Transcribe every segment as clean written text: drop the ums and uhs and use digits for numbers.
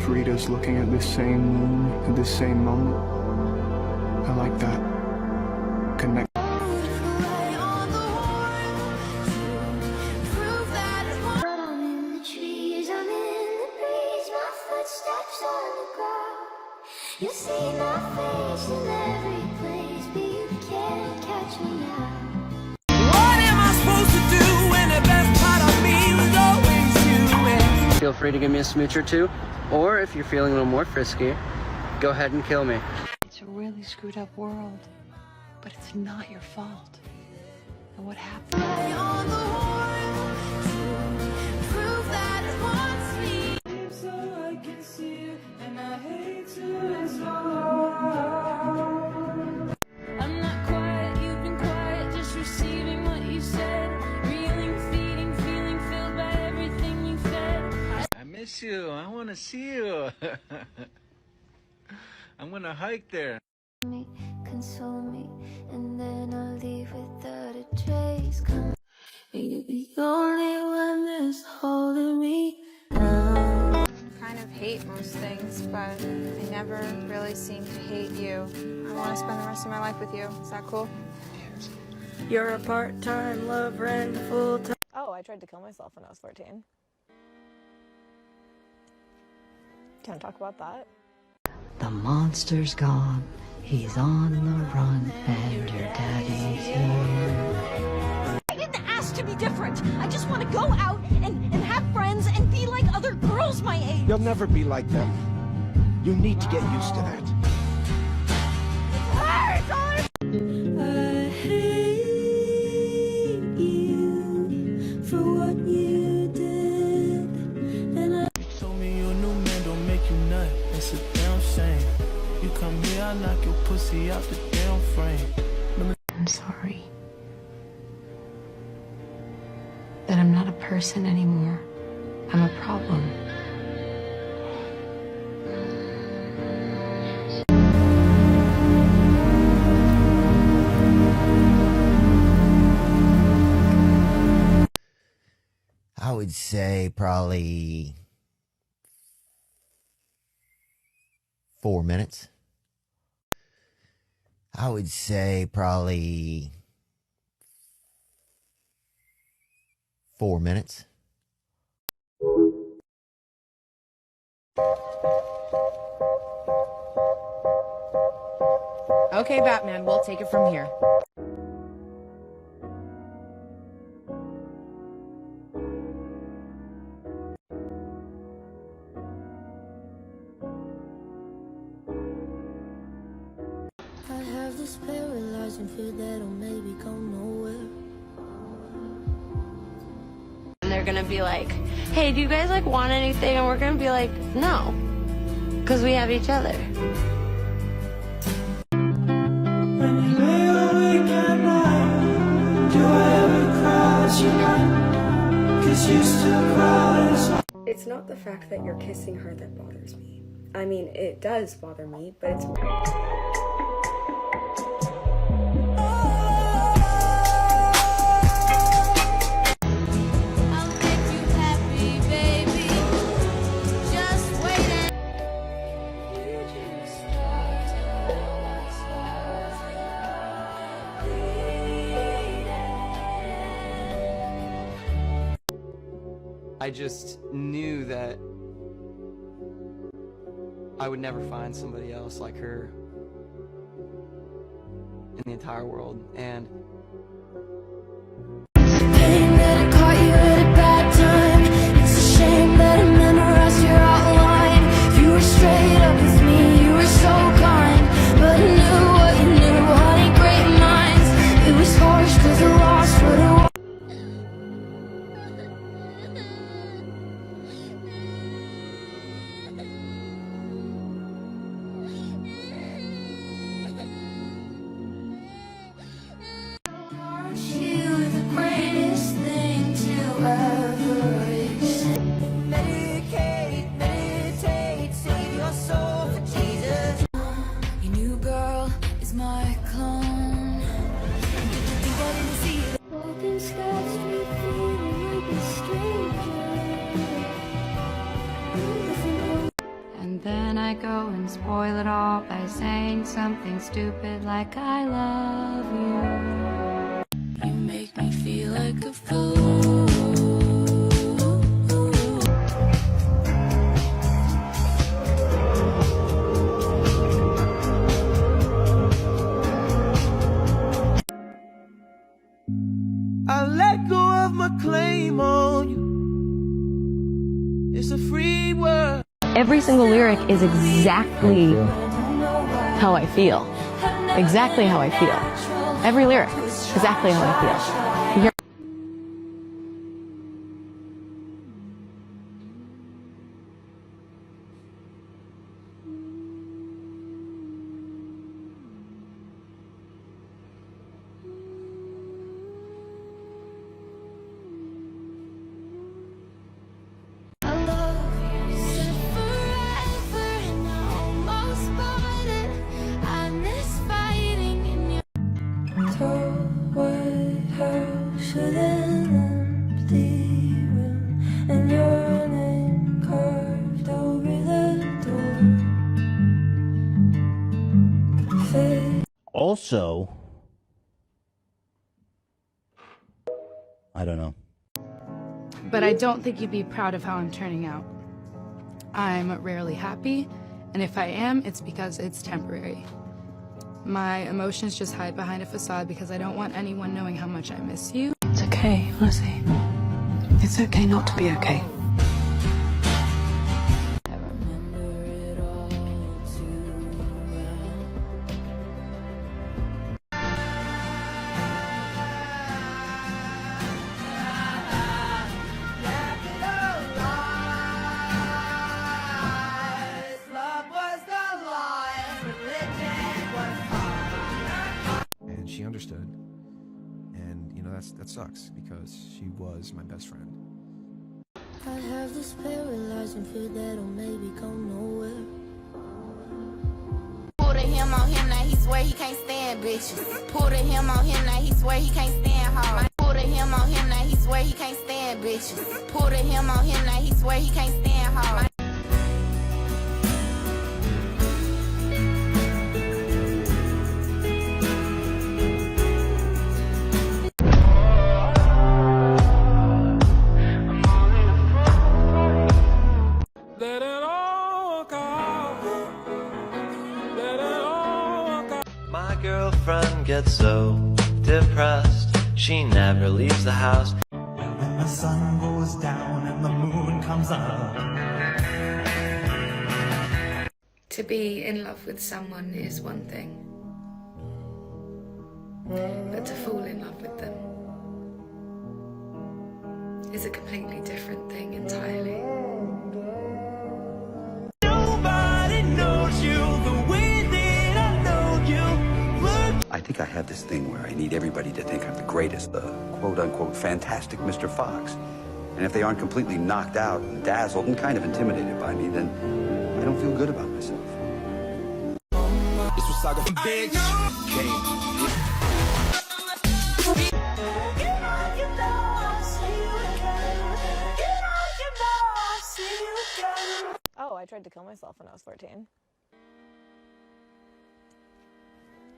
of readers looking at this same moon at this same moment. I like that. Connect. You see my face in every place, but you can't catch me now. What am I supposed to do when the best part of me was always you? Feel free to give me a smooch or two, or if you're feeling a little more frisky, go ahead and kill me. It's a really screwed up world, but it's not your fault. And what happened? I'm not quiet, you've been quiet, just receiving what you said. Reeling, feeding, feeling filled by everything you fed. I miss you. I want to see you. I'm going to hike there. Console me, and then I'll leave without a trace. Come, you're the only one that's holding me down. Kind of hate most things, but I never really seem to hate you. I want to spend the rest of my life with you. Is that cool? You're a part-time lover and full-time. Oh, I tried to kill myself when I was 14. Can I talk about that? The monster's gone. He's on the run, and your daddy's here. I didn't ask to be different. I just want to go out and have friends and be like other girls my age. You'll never be like them. You need to get used to that. I hate you for what you did, and I Told me your new man don't make you nut. It's a damn shame. You come here, I knock your pussy out the damn frame. I'm sorry that I'm not a person anymore. I'm a problem. I would say probably 4 minutes. I would say probably 4 minutes. Okay, Batman, we'll take it from here. I have this paralyzing fear that'll maybe go nowhere. And they're gonna be like, hey, do you guys like want anything? And we're gonna be like, no, because we have each other. When you lay awake at night, do I ever cross your mind? 'Cause you still cry. It's not the fact that you're kissing her that bothers me. I mean, it does bother me, but it's... I'll make you happy, baby. Just wait I just knew that I would never find somebody else like her in the entire world, and pain that I caught you at a bad time. It's a shame that I memorized your outline. You were straight up with me, you were so kind, but I knew what you knew, honey, great minds. It was harsh 'cause I lost what I wanted. And then I go and spoil it all by saying something stupid like I love you. You make me feel like a fool. I let go of my claim on you. It's a free world. Every single lyric is exactly how I feel. Exactly how I feel. Every lyric, exactly how I feel. Also, I don't know. But I don't think you'd be proud of how I'm turning out. I'm rarely happy, and if I am, it's because it's temporary. My emotions just hide behind a facade because I don't want anyone knowing how much I miss you. It's okay, Lizzie. It's okay not to be okay. And she understood, and you know that sucks because she was my best friend. I have this paralyzing fear that'll maybe go nowhere. Pull to him on him, now he swear he can't stand bitches. Pull to him on him, now he swear he can't stand hoes. Pull to him on him, now he swear he can't stand bitches. Pull to him on him, now he swear he can't stand hoes. My girlfriend gets so depressed, she never leaves the house. When the sun goes down and the moon comes up. To be in love with someone is one thing, but to fall in love with them is a completely different thing entirely. Nobody knows you the way that I know you. I think I have this thing where I need everybody to think I'm the greatest, the quote-unquote fantastic Mr. Fox. And if they aren't completely knocked out and dazzled and kind of intimidated by me, then I don't feel good about myself. This was Saga bitch. Oh, I tried to kill myself when I was 14.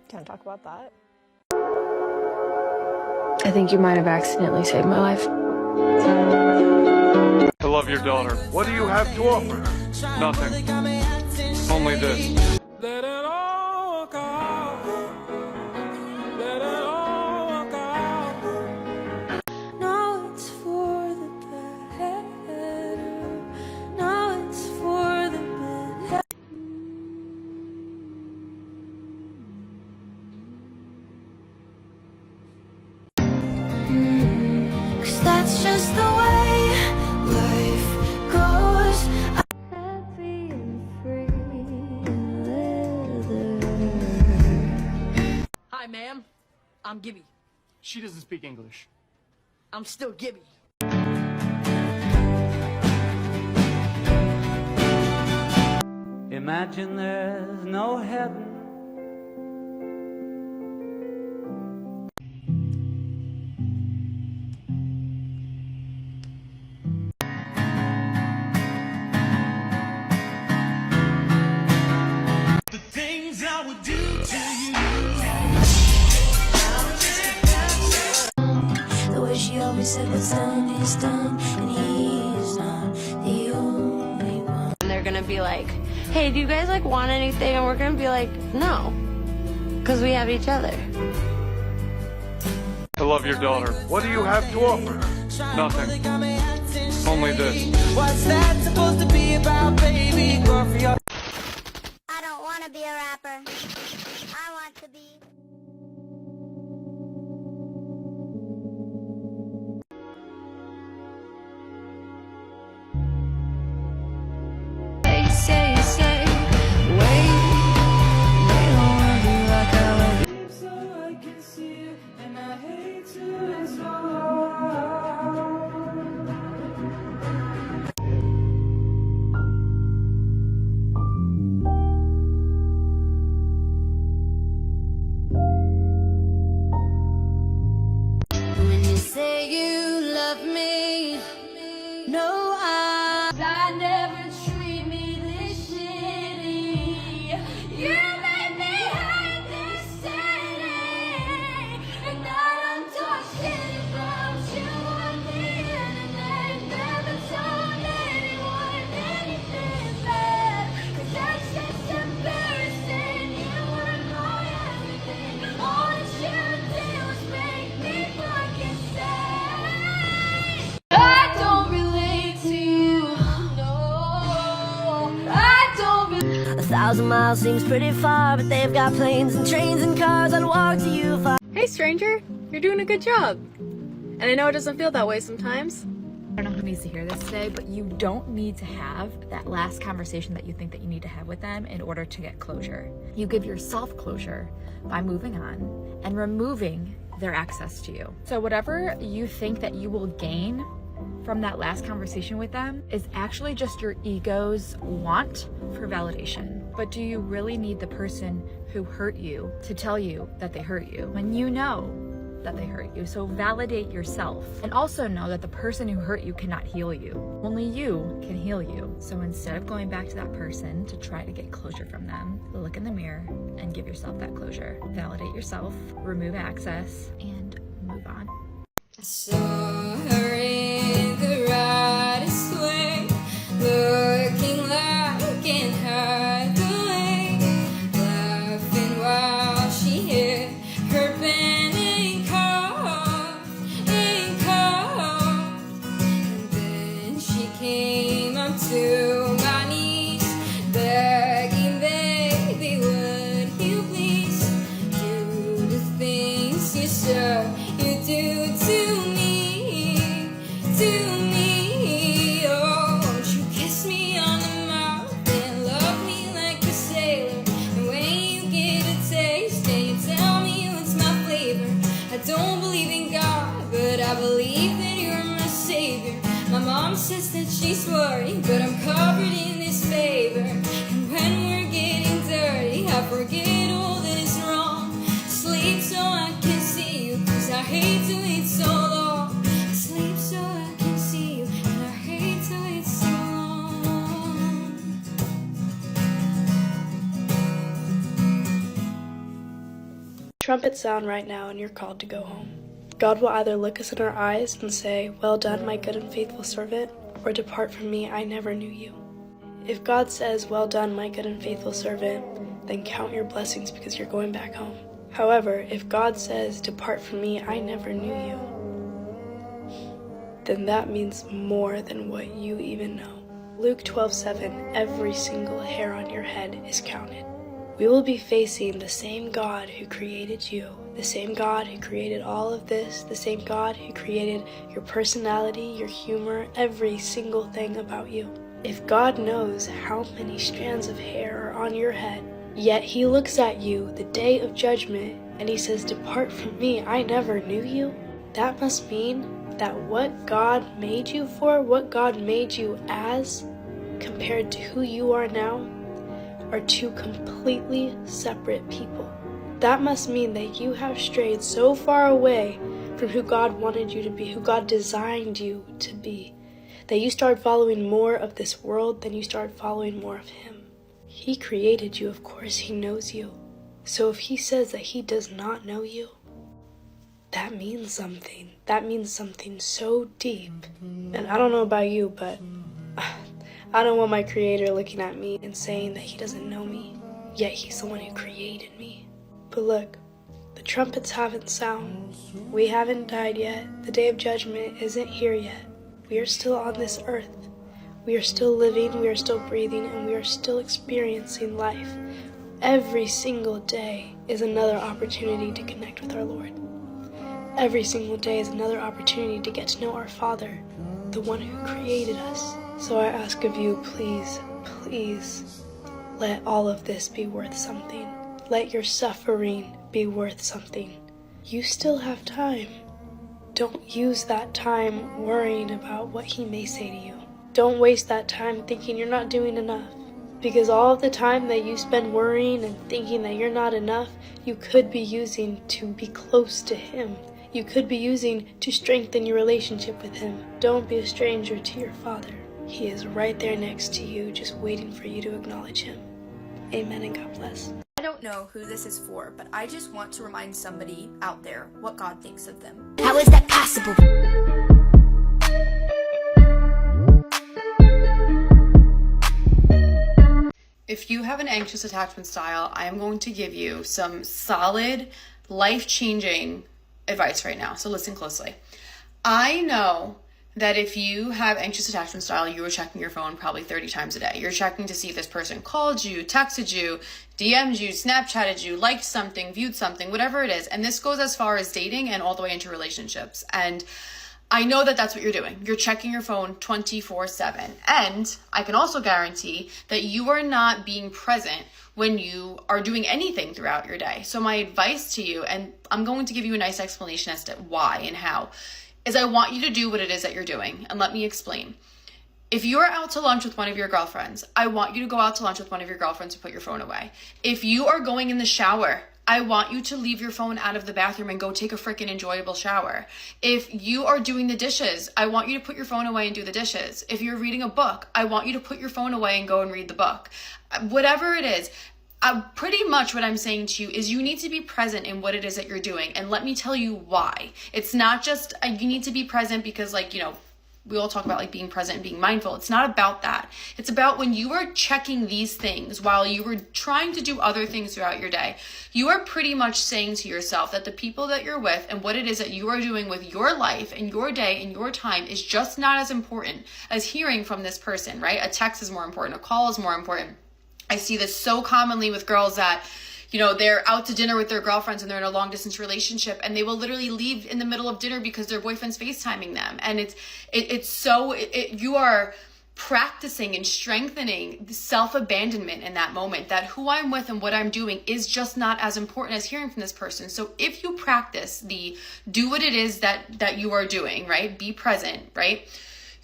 Do you want to talk about that? I think you might have accidentally saved my life. I love your daughter. What do you have to offer her? Nothing. Only this. Let it all work out. Let it all work out. Now it's for the better. Now it's for the better. 'Cause that's just the way life goes. Happy and free and leather. Hi, ma'am. I'm Gibby. She doesn't speak English. I'm still Gibby. Imagine there's no heaven. be like, hey, do you guys like want anything? And we're gonna be like, no, because we have each other. I love your daughter. What do you have to offer her? Nothing. Only this. What's that supposed to be about, baby? Go for your... I don't want to be a rapper. I want to be... Say, wait. They don't want to be like I love you. So I can see it, and I hate to explore. When you say you love me, no, I never treat me this shitty. You made me hate this city, and I don't talk shit about you on the internet. Never told anyone anything bad, 'cause that's just embarrassing. You wanna know everything. All that you did was make me fucking sad. I don't relate to you, no. I don't relate. 1,000 miles seems pretty far, but they've got planes and trains and cars. I'd walk to you far. Hey stranger, you're doing a good job. And I know it doesn't feel that way sometimes. I don't know who needs to hear this today, but you don't need to have that last conversation that you think that you need to have with them in order to get closure. You give yourself closure by moving on and removing their access to you. So whatever you think that you will gain from that last conversation with them is actually just your ego's want for validation. But do you really need the person who hurt you to tell you that they hurt you when you know that they hurt you? So validate yourself, and also know that the person who hurt you cannot heal you. Only you can heal you. So instead of going back to that person to try to get closure from them, look in the mirror and give yourself that closure. Validate yourself, remove access, and move on. I saw her in the rightest way, looking like in her way, laughing while she hit her pen and coughed, and then she came up to my knees, begging, baby, would you please do the things you said you do to me, oh, won't you kiss me on the mouth and love me like a sailor, and when you get a taste and you tell me what's my flavor, I don't believe in God, but I believe that you're my savior. My mom says that she's worried, but I'm covered in this favor, and when we're getting dirty, I forget all that is wrong. Sleep so I can see you, 'cause I hate to wait so long. Sleep so I can see you, and I hate to wait so long. Trumpets sound right now, and you're called to go home. God will either look us in our eyes and say, "Well done, my good and faithful servant," or "Depart from me, I never knew you." If God says, "Well done, my good and faithful servant," then count your blessings because you're going back home. However, if God says, "Depart from me, I never knew you," then that means more than what you even know. Luke 12:7, every single hair on your head is counted. We will be facing the same God who created you, the same God who created all of this, the same God who created your personality, your humor, every single thing about you. If God knows how many strands of hair are on your head, yet he looks at you the day of judgment and he says, "Depart from me, I never knew you," that must mean that what God made you for, what God made you as, compared to who you are now, are two completely separate people. That must mean that you have strayed so far away from who God wanted you to be, who God designed you to be, that you start following more of this world than you start following more of him. He created you, of course he knows you. So if he says that he does not know you, that means something. That means something so deep. And I don't know about you, but I don't want my Creator looking at me and saying that He doesn't know me, yet He's the one who created me. But look, the trumpets haven't sounded. We haven't died yet. The day of judgment isn't here yet. We are still on this earth. We are still living, we are still breathing, and we are still experiencing life. Every single day is another opportunity to connect with our Lord. Every single day is another opportunity to get to know our Father, the one who created us. So I ask of you, please, please, let all of this be worth something. Let your suffering be worth something. You still have time. Don't use that time worrying about what He may say to you. Don't waste that time thinking you're not doing enough. Because all of the time that you spend worrying and thinking that you're not enough, you could be using to be close to Him. You could be using to strengthen your relationship with Him. Don't be a stranger to your Father. He is right there next to you, just waiting for you to acknowledge Him. Amen and God bless. I don't know who this is for, but I just want to remind somebody out there what God thinks of them. How is that possible? If you have an anxious attachment style, I am going to give you some solid, life-changing advice right now. So listen closely. I know that if you have anxious attachment style, you are checking your phone probably 30 times a day. You're checking to see if this person called you, texted you, DM'd you, Snapchatted you, liked something, viewed something, whatever it is. And this goes as far as dating and all the way into relationships. And I know that that's what you're doing. You're checking your phone 24/7. And I can also guarantee that you are not being present when you are doing anything throughout your day. So my advice to you, and I'm going to give you a nice explanation as to why and how, is I want you to do what it is that you're doing. And let me explain. If you're out to lunch with one of your girlfriends, I want you to go out to lunch with one of your girlfriends and put your phone away. If you are going in the shower, I want you to leave your phone out of the bathroom and go take a freaking enjoyable shower. If you are doing the dishes, I want you to put your phone away and do the dishes. If you're reading a book, I want you to put your phone away and go and read the book. Whatever it is, pretty much what I'm saying to you is you need to be present in what it is that you're doing. And let me tell you why. It's not just you need to be present because, like, you know, we all talk about like being present and being mindful. It's not about that. It's about when you are checking these things while you were trying to do other things throughout your day, you are pretty much saying to yourself that the people that you're with and what it is that you are doing with your life and your day and your time is just not as important as hearing from this person, right? A text is more important. A call is more important. I see this so commonly with girls that, you know, they're out to dinner with their girlfriends and they're in a long distance relationship and they will literally leave in the middle of dinner because their boyfriend's FaceTiming them. And you are practicing and strengthening the self-abandonment in that moment, that who I'm with and what I'm doing is just not as important as hearing from this person. So if you practice do what it is that you are doing, right? Be present, right?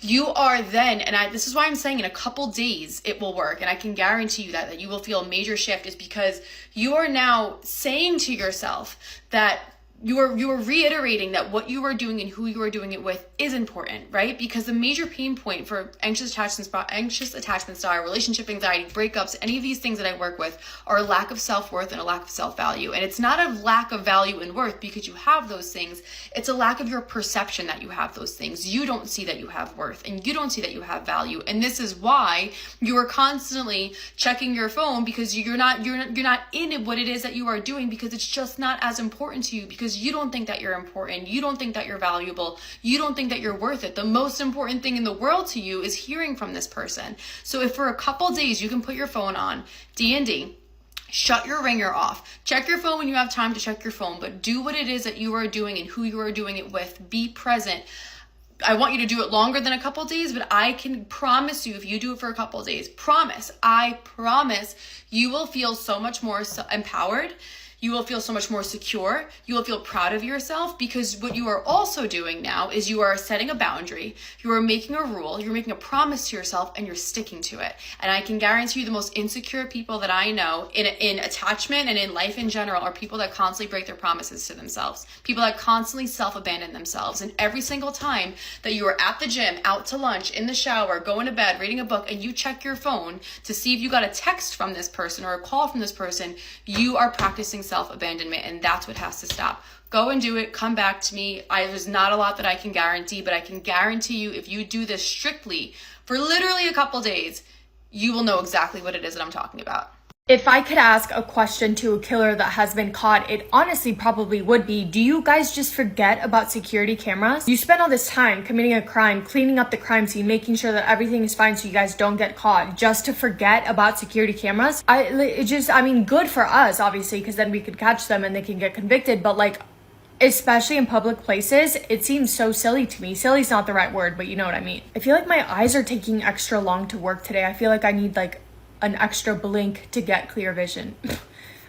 You are then, and this is why I'm saying in a couple days it will work, and I can guarantee you that you will feel a major shift, is because you are now saying to yourself that you are reiterating that what you are doing and who you are doing it with is important, right? Because the major pain point for anxious attachment style, relationship anxiety, breakups, any of these things that I work with are a lack of self-worth and a lack of self-value. And it's not a lack of value and worth because you have those things. It's a lack of your perception that you have those things. You don't see that you have worth and you don't see that you have value. And this is why you are constantly checking your phone, because you're not in what it is that you are doing, because it's just not as important to you, because you don't think that you're important. You don't think that you're valuable. You don't think that you're worth it. The most important thing in the world to you is hearing from this person. So if for a couple days you can put your phone on D&D, shut your ringer off, check your phone when you have time to check your phone, but do what it is that you are doing and who you are doing it with. Be present. I want you to do it longer than a couple days, but I can promise you, if you do it for a couple days, I promise you will feel so much more empowered. You will feel so much more secure. You will feel proud of yourself, because what you are also doing now is you are setting a boundary. You are making a rule. You're making a promise to yourself and you're sticking to it. And I can guarantee you the most insecure people that I know in attachment and in life in general are people that constantly break their promises to themselves. People that constantly self-abandon themselves. And every single time that you are at the gym, out to lunch, in the shower, going to bed, reading a book, and you check your phone to see if you got a text from this person or a call from this person, you are practicing self-abandonment, and that's what has to stop. Go and do it. Come back to me. There's not a lot that I can guarantee, but I can guarantee you if you do this strictly for literally a couple days, you will know exactly what it is that I'm talking about. If I could ask a question to a killer that has been caught, it honestly probably would be, do you guys just forget about security cameras? You spend all this time committing a crime, cleaning up the crime scene, making sure that everything is fine so you guys don't get caught, just to forget about security cameras? I mean, good for us, obviously, because then we could catch them and they can get convicted, but like, especially in public places, it seems so silly to me. Silly's not the right word, but you know what I mean. I feel like my eyes are taking extra long to work today. I feel like I need like an extra blink to get clear vision.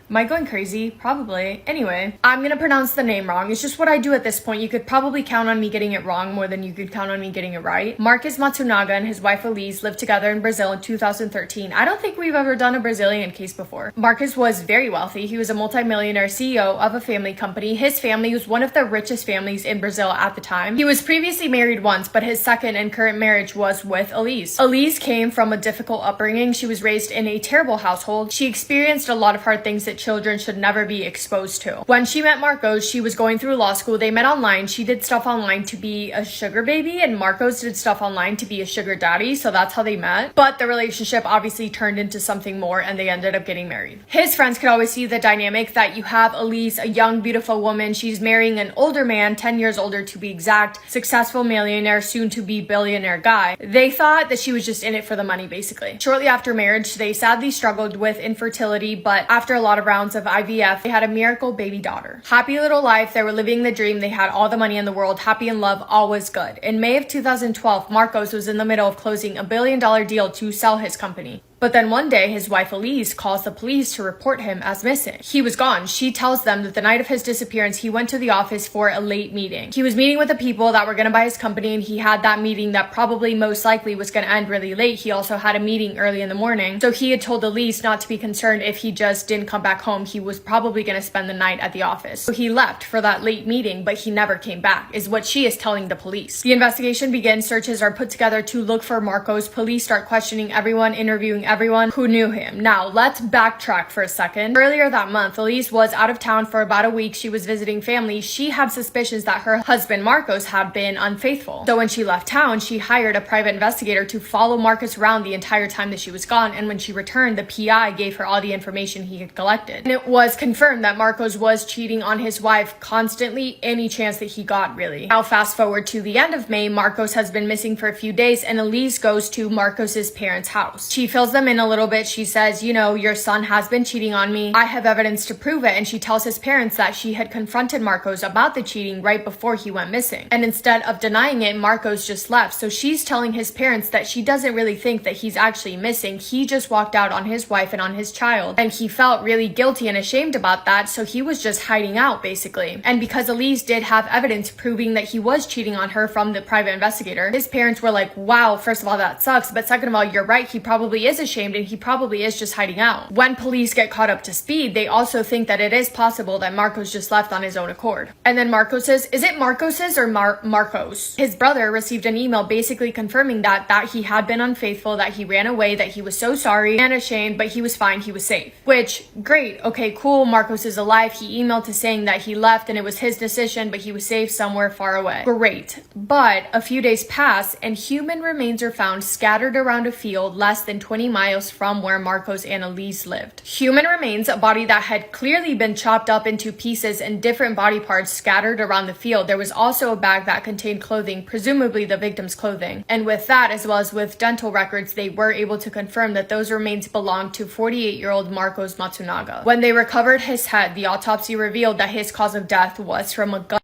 Am I going crazy? Probably. Anyway, I'm gonna pronounce the name wrong. It's just what I do at this point. You could probably count on me getting it wrong more than you could count on me getting it right. Marcus Matsunaga and his wife Elise lived together in Brazil in 2013. I don't think we've ever done a Brazilian case before. Marcus was very wealthy. He was a multimillionaire CEO of a family company. His family was one of the richest families in Brazil at the time. He was previously married once, but his second and current marriage was with Elise. Elise came from a difficult upbringing. She was raised in a terrible household. She experienced a lot of hard things that children should never be exposed to. When she met Marcos, she was going through law school. They met online. She did stuff online to be a sugar baby, and Marcos did stuff online to be a sugar daddy, so that's how they met. But the relationship obviously turned into something more, and they ended up getting married. His friends could always see the dynamic that you have Elise, a young, beautiful woman. She's marrying an older man, 10 years older to be exact, successful millionaire, soon to be billionaire guy. They thought that she was just in it for the money, basically. Shortly after marriage, they sadly struggled with infertility, but after a lot of rounds of IVF, they had a miracle baby daughter. Happy little life. They were living the dream. They had all the money in the world, happy in love, all was good. In May of 2012, Marcos was in the middle of closing a $1 billion deal to sell his company. But then one day, his wife Elise calls the police to report him as missing. He was gone. She tells them that the night of his disappearance, he went to the office for a late meeting. He was meeting with the people that were going to buy his company, and he had that meeting that probably most likely was going to end really late. He also had a meeting early in the morning. So he had told Elise not to be concerned if he just didn't come back home. He was probably going to spend the night at the office. So he left for that late meeting, but he never came back, is what she is telling the police. The investigation begins. Searches are put together to look for Marcos. Police start questioning everyone, interviewing everyone who knew him. Now, let's backtrack for a second. Earlier that month, Elise was out of town for about a week. She was visiting family. She had suspicions that her husband, Marcos, had been unfaithful. So when she left town, she hired a private investigator to follow Marcos around the entire time that she was gone, and when she returned, the PI gave her all the information he had collected. And it was confirmed that Marcos was cheating on his wife constantly, any chance that he got, really. Now, fast forward to the end of May, Marcos has been missing for a few days, and Elise goes to Marcos's parents' house. She fills them in a little bit. She says, you know, your son has been cheating on me. I have evidence to prove it. And she tells his parents that she had confronted Marcos about the cheating right before he went missing. And instead of denying it, Marcos just left. So she's telling his parents that she doesn't really think that he's actually missing. He just walked out on his wife and on his child. And he felt really guilty and ashamed about that. So he was just hiding out, basically. And because Elise did have evidence proving that he was cheating on her from the private investigator, his parents were like, wow, first of all, that sucks. But second of all, you're right. He probably is ashamed, and he probably is just hiding out. When police get caught up to speed, they also think that it is possible that Marcos just left on his own accord. And then Marcos's, is it Marcos's or Marcos? His brother received an email basically confirming that he had been unfaithful, that he ran away, that he was so sorry and ashamed, but he was fine, he was safe. Which, great, okay, cool, Marcos is alive. He emailed to saying that he left and it was his decision, but he was safe somewhere far away. Great. But a few days pass and human remains are found scattered around a field less than 20 miles from where Marcos and Elise lived. Human remains, a body that had clearly been chopped up into pieces and different body parts scattered around the field. There was also a bag that contained clothing, presumably the victim's clothing. And with that, as well as with dental records, they were able to confirm that those remains belonged to 48-year-old Marcos Matsunaga. When they recovered his head, the autopsy revealed that his cause of death was from a gun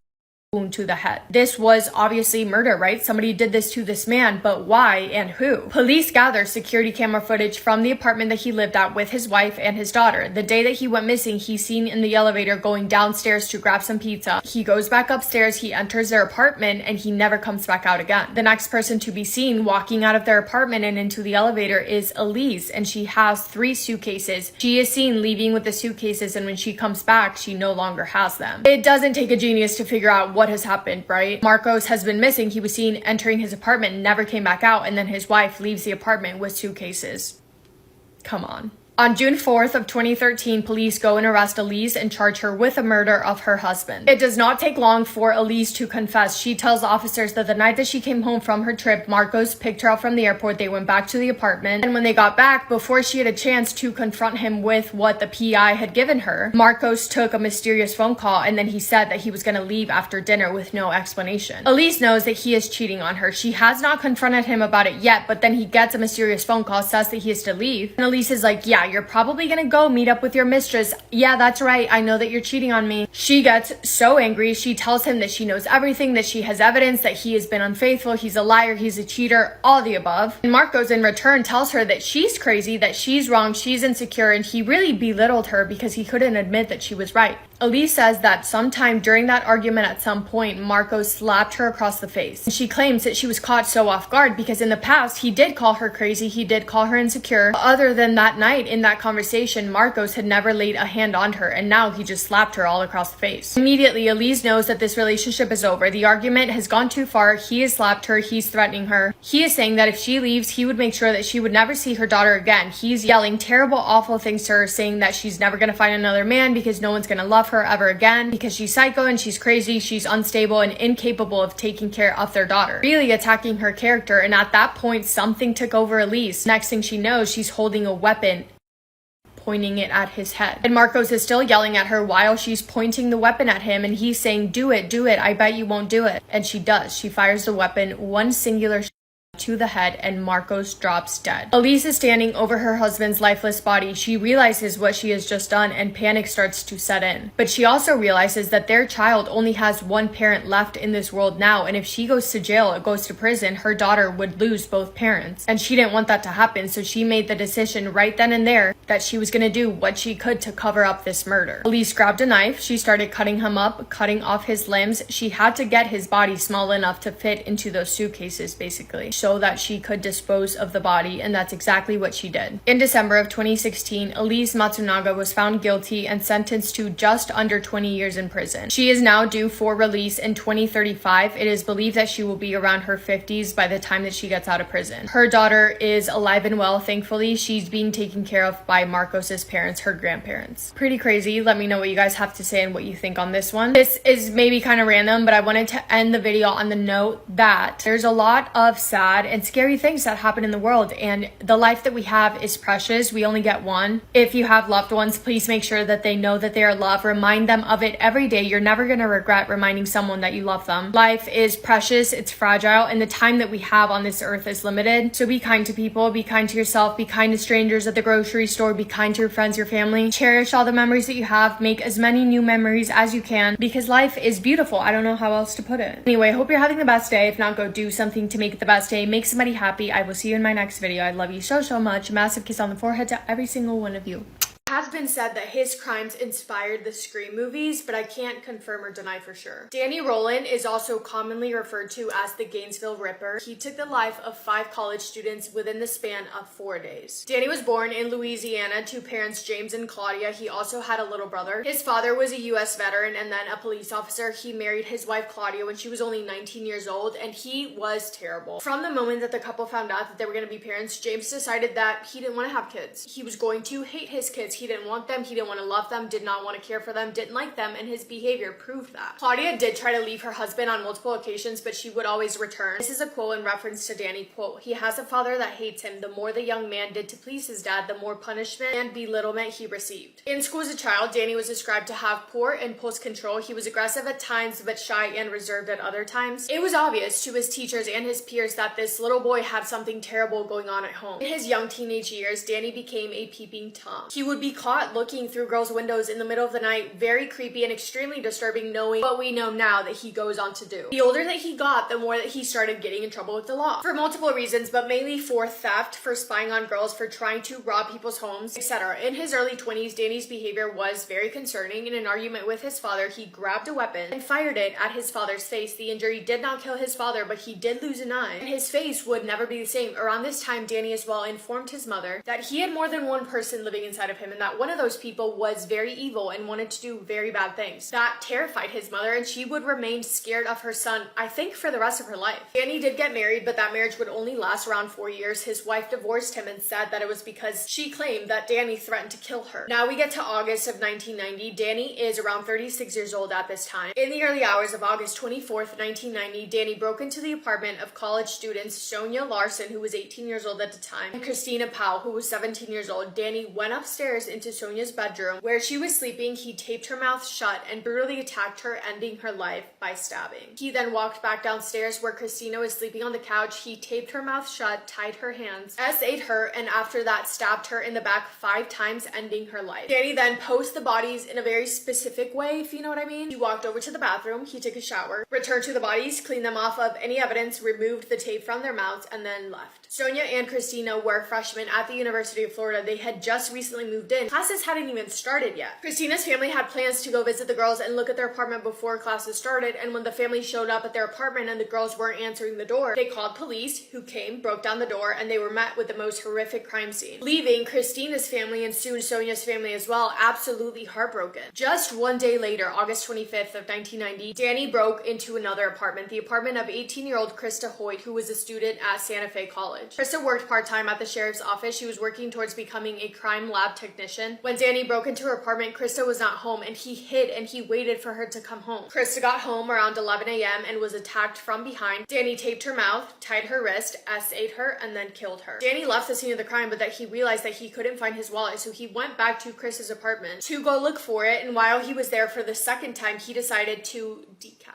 wound to the head. This was obviously murder, right? Somebody did this to this man, but why and who? Police gathered security camera footage from the apartment that he lived at with his wife and his daughter. The day that he went missing, he's seen in the elevator going downstairs to grab some pizza. He goes back upstairs, he enters their apartment, and he never comes back out again. The next person to be seen walking out of their apartment and into the elevator is Elise, and she has 3 suitcases. She is seen leaving with the suitcases, and when she comes back, she no longer has them. It doesn't take a genius to figure out what has happened, right? Marcos has been missing. He was seen entering his apartment, never came back out, and then his wife leaves the apartment with suitcases. Come on. On June 4th of 2013, police go and arrest Elise and charge her with the murder of her husband. It does not take long for Elise to confess. She tells officers that the night that she came home from her trip, Marcos picked her up from the airport. They went back to the apartment, and when they got back, before she had a chance to confront him with what the PI had given her, Marcos took a mysterious phone call, and then he said that he was going to leave after dinner with no explanation. Elise knows that he is cheating on her. She has not confronted him about it yet, but then he gets a mysterious phone call, says that he is to leave, and Elise is like, yeah, you're probably gonna go meet up with your mistress. Yeah, that's right. I know that you're cheating on me. She gets so angry. She tells him that she knows everything, that she has evidence, that he has been unfaithful, he's a liar, he's a cheater, all the above. And Marcos in return tells her that she's crazy, that she's wrong, she's insecure, and he really belittled her because he couldn't admit that she was right. Elise says that sometime during that argument at some point, Marcos slapped her across the face. And she claims that she was caught so off guard because in the past, he did call her crazy, he did call her insecure. Other than that night in that conversation, Marcos had never laid a hand on her, and now he just slapped her all across the face. Immediately, Elise knows that this relationship is over. The argument has gone too far. He has slapped her, he's threatening her. He is saying that if she leaves, he would make sure that she would never see her daughter again. He's yelling terrible, awful things to her, saying that she's never gonna find another man because no one's gonna love her ever again because she's psycho and she's crazy, she's unstable and incapable of taking care of their daughter. Really attacking her character, and at that point, something took over Elise. Next thing she knows, she's holding a weapon, pointing it at his head. And Marcos is still yelling at her while she's pointing the weapon at him, and he's saying, do it, I bet you won't do it. And she does. She fires the weapon, one singular to the head, and Marcos drops dead. Elise is standing over her husband's lifeless body. She realizes what she has just done, and panic starts to set in. But she also realizes that their child only has one parent left in this world now, and if she goes to jail or goes to prison, her daughter would lose both parents. And she didn't want that to happen, so she made the decision right then and there that she was gonna do what she could to cover up this murder. Elise grabbed a knife. She started cutting him up, cutting off his limbs. She had to get his body small enough to fit into those suitcases, basically, so that she could dispose of the body, and that's exactly what she did. In December of 2016, Elise Matsunaga was found guilty and sentenced to just under 20 years in prison. She is now due for release in 2035. It is believed that she will be around her 50s by the time that she gets out of prison. Her daughter is alive and well, thankfully. She's being taken care of by Marcos's parents, her grandparents. Pretty crazy. Let me know what you guys have to say and what you think on this one. This is maybe kind of random, but I wanted to end the video on the note that there's a lot of sad and scary things that happen in the world, and the life that we have is precious. We only get one. If you have loved ones, please make sure that they know that they are loved. Remind them of it every day. You're never going to regret reminding someone that you love them. Life is precious, it's fragile, and the time that we have on this earth is limited. So be kind to people, be kind to yourself, be kind to strangers at the grocery store, be kind to your friends, your family. Cherish all the memories that you have. Make as many new memories as you can, because life is beautiful. I don't know how else to put it. Anyway, I hope you're having the best day. If not, go do something to make it the best day. Make somebody happy. I will see you in my next video. I love you so much. Massive kiss on the forehead to every single one of you. It has been said that his crimes inspired the Scream movies, but I can't confirm or deny for sure. Danny Rowland is also commonly referred to as the Gainesville Ripper. He took the life of 5 college students within the span of 4 days. Danny was born in Louisiana to parents James and Claudia. He also had a little brother. His father was a U.S. veteran and then a police officer. He married his wife Claudia when she was only 19 years old, and he was terrible. From the moment that the couple found out that they were going to be parents, James decided that he didn't want to have kids. He was going to hate his kids. He didn't want them, he didn't want to love them, did not want to care for them, didn't like them, and his behavior proved that. Claudia did try to leave her husband on multiple occasions, but she would always return. This is a quote in reference to Danny, quote, "He has a father that hates him. The more the young man did to please his dad, the more punishment and belittlement he received." In school as a child, Danny was described to have poor impulse control. He was aggressive at times, but shy and reserved at other times. It was obvious to his teachers and his peers that this little boy had something terrible going on at home. In his young teenage years, Danny became a peeping Tom. He would be caught looking through girls' windows in the middle of the night, very creepy and extremely disturbing, knowing what we know now that he goes on to do. The older that he got, the more that he started getting in trouble with the law. For multiple reasons, but mainly for theft, for spying on girls, for trying to rob people's homes, etc. In his early 20s, Danny's behavior was very concerning. In an argument with his father, he grabbed a weapon and fired it at his father's face. The injury did not kill his father, but he did lose an eye, and his face would never be the same. Around this time, Danny as well informed his mother that he had more than one person living inside of him and that one of those people was very evil and wanted to do very bad things. That terrified his mother, and she would remain scared of her son, I think, for the rest of her life. Danny did get married, but that marriage would only last around 4 years. His wife divorced him and said that it was because she claimed that Danny threatened to kill her. Now we get to August of 1990. Danny is around 36 years old at this time. In the early hours of August 24th, 1990, Danny broke into the apartment of college students Sonia Larson, who was 18 years old at the time, and Christina Powell, who was 17 years old. Danny went upstairs into Sonia's bedroom where she was sleeping. He taped her mouth shut and brutally attacked her, ending her life by stabbing. He then walked back downstairs where Christina was sleeping on the couch. He taped her mouth shut, tied her hands, S8 her, and after that stabbed her in the back 5 times, ending her life. Danny then posed the bodies in a very specific way, if you know what I mean. He walked over to the bathroom, he took a shower, returned to the bodies, cleaned them off of any evidence, removed the tape from their mouths, and then left. Sonia and Christina were freshmen at the University of Florida. They had just recently moved in. Classes hadn't even started yet. Christina's family had plans to go visit the girls and look at their apartment before classes started, and when the family showed up at their apartment and the girls weren't answering the door, they called police, who came, broke down the door, and they were met with the most horrific crime scene, leaving Christina's family and soon Sonia's family as well absolutely heartbroken. Just one day later, August 25th of 1990, Danny broke into another apartment, the apartment of 18-year-old Krista Hoyt, who was a student at Santa Fe College. Krista worked part-time at the sheriff's office. She was working towards becoming a crime lab technician. When Danny broke into her apartment, Krista was not home, and he hid and he waited for her to come home. Krista got home around 11 a.m. and was attacked from behind. Danny taped her mouth, tied her wrist, S8 her, and then killed her. Danny left the scene of the crime, but that he realized that he couldn't find his wallet, so he went back to Krista's apartment to go look for it, and while he was there for the second time, he decided to decapitate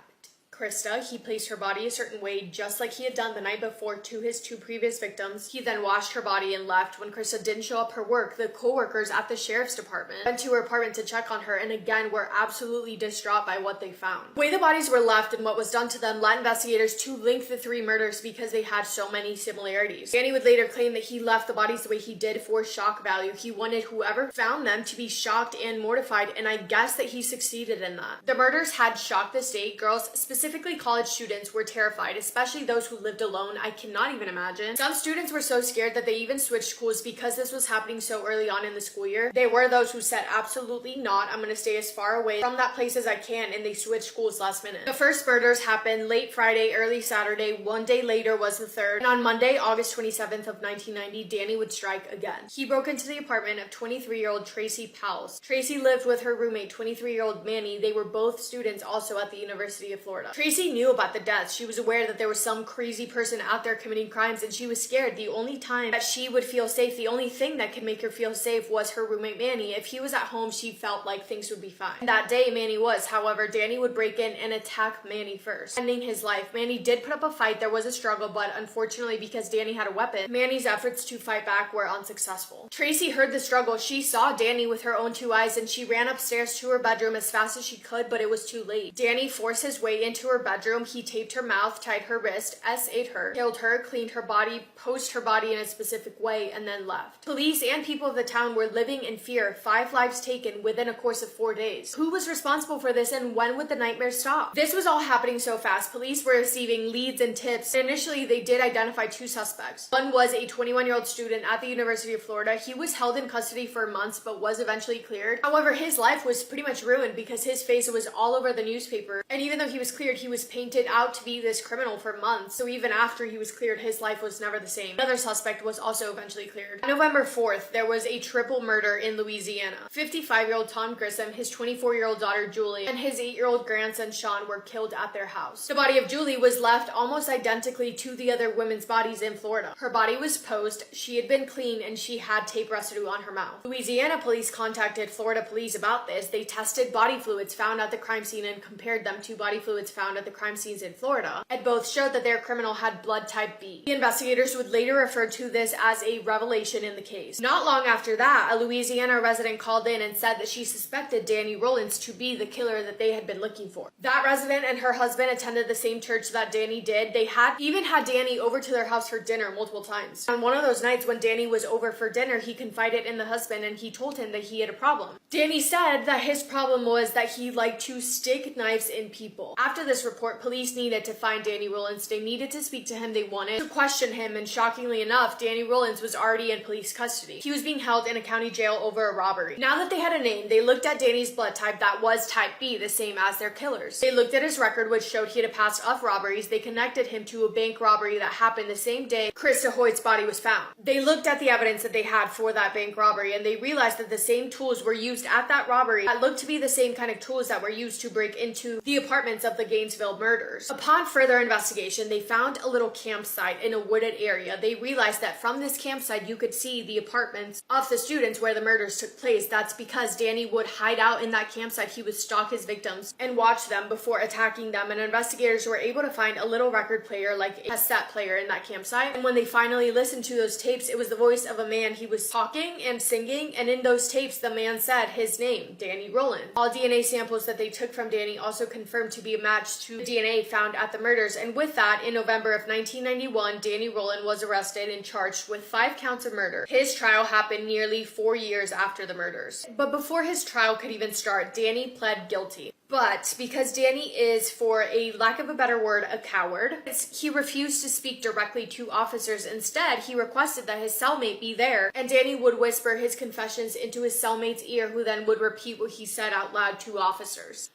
Krista. He placed her body a certain way, just like he had done the night before to his 2 previous victims. He then washed her body and left. When Krista didn't show up for work, the co-workers at the sheriff's department went to her apartment to check on her, and again were absolutely distraught by what they found. The way the bodies were left and what was done to them led investigators to link the 3 murders because they had so many similarities. Danny would later claim that he left the bodies the way he did for shock value. He wanted whoever found them to be shocked and mortified, and I guess that he succeeded in that. The murders had shocked the state. Girls, specifically college students, were terrified, especially those who lived alone. I cannot even imagine. Some students were so scared that they even switched schools because this was happening so early on in the school year. There were those who said absolutely not, I'm going to stay as far away from that place as I can, and they switched schools last minute. The first murders happened late Friday, early Saturday. One day later was the third, and on Monday, August 27th of 1990, Danny would strike again. He broke into the apartment of 23-year-old Tracy Powell. Tracy lived with her roommate, 23-year-old Manny. They were both students also at the University of Florida. Tracy knew about the deaths. She was aware that there was some crazy person out there committing crimes, and she was scared. The only time that she would feel safe, the only thing that could make her feel safe, was her roommate Manny. If he was at home, she felt like things would be fine. That day, Manny was. However, Danny would break in and attack Manny first, ending his life. Manny did put up a fight. There was a struggle, but unfortunately, because Danny had a weapon, Manny's efforts to fight back were unsuccessful. Tracy heard the struggle. She saw Danny with her own 2 eyes, and she ran upstairs to her bedroom as fast as she could, but it was too late. Danny forced his way into her bedroom. He taped her mouth, tied her wrist, S8 her, killed her, cleaned her body, posed her body in a specific way, and then left. Police and people of the town were living in fear. 5 lives taken within a course of 4 days. Who was responsible for this, and when would the nightmare stop? This was all happening so fast. Police were receiving leads and tips. Initially, they did identify 2 suspects. One was a 21-year-old student at the University of Florida. He was held in custody for months, but was eventually cleared. However, his life was pretty much ruined because his face was all over the newspaper, and even though he was cleared, he was painted out to be this criminal for months, so even after he was cleared, his life was never the same. Another suspect was also eventually cleared. On November 4th, there was a triple murder in Louisiana. 55-year-old Tom Grissom, his 24-year-old daughter Julie, and his 8-year-old grandson Sean were killed at their house. The body of Julie was left almost identically to the other women's bodies in Florida. Her body was posed, she had been cleaned, and she had tape residue on her mouth. Louisiana police contacted Florida police about this. They tested body fluids found at the crime scene and compared them to body fluids found at the crime scenes in Florida, and both showed that their criminal had blood type B. The investigators would later refer to this as a revelation in the case. Not long after that, a Louisiana resident called in and said that she suspected Danny Rollins to be the killer that they had been looking for. That resident and her husband attended the same church that Danny did. They had even had Danny over to their house for dinner multiple times. On one of those nights when Danny was over for dinner, he confided in the husband and he told him that he had a problem. Danny said that his problem was that he liked to stick knives in people. After the this report, police needed to find Danny Rollins. They needed to speak to him. They wanted to question him, and shockingly enough, Danny Rollins was already in police custody. He was being held in a county jail over a robbery. Now that they had a name, they looked at Danny's blood type that was type B, the same as their killers. They looked at his record, which showed he had a past of robberies. They connected him to a bank robbery that happened the same day Krista Hoyt's body was found. They looked at the evidence that they had for that bank robbery, and they realized that the same tools were used at that robbery that looked to be the same kind of tools that were used to break into the apartments of the Gainesville murders. Upon further investigation, they found a little campsite in a wooded area. They realized that from this campsite, you could see the apartments of the students where the murders took place. That's because Danny would hide out in that campsite. He would stalk his victims and watch them before attacking them, and investigators were able to find a little record player, like a cassette player, in that campsite. And when they finally listened to those tapes, it was the voice of a man. He was talking and singing, and in those tapes, the man said his name, Danny Rollins. All DNA samples that they took from Danny also confirmed to be a match to the DNA found at the murders, and with that, in November of 1991, Danny Rollins was arrested and charged with 5 counts of murder. His trial happened nearly 4 years after the murders. But before his trial could even start, Danny pled guilty. But because Danny is, for a lack of a better word, a coward, he refused to speak directly to officers. Instead, he requested that his cellmate be there, and Danny would whisper his confessions into his cellmate's ear, who then would repeat what he said out loud to officers.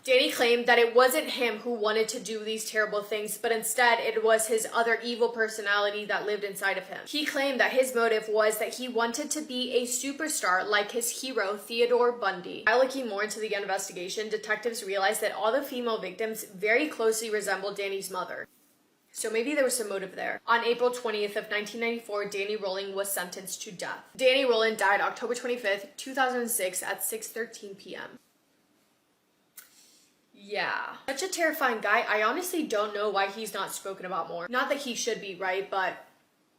Danny claimed that it wasn't him who wanted to do these terrible things, but instead it was his other evil personality that lived inside of him. He claimed that his motive was that he wanted to be a superstar like his hero, Theodore Bundy. While looking more into the investigation, detectives realized that all the female victims very closely resembled Danny's mother. So maybe there was some motive there. On April 20th of 1994, Danny Rollins was sentenced to death. Danny Rollins died October 25th, 2006 at 6:13 p.m. Yeah. Such a terrifying guy. I honestly don't know why he's not spoken about more. Not that he should be, right? But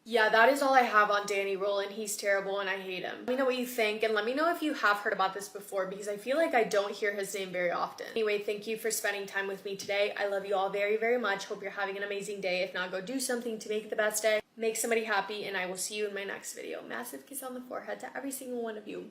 yeah, that is all I have on Danny Rollins. He's terrible and I hate him. Let me know what you think, and let me know if you have heard about this before, because I feel like I don't hear his name very often. Anyway, thank you for spending time with me today. I love you all very, very much. Hope you're having an amazing day. If not, go do something to make it the best day. Make somebody happy, and I will see you in my next video. Massive kiss on the forehead to every single one of you.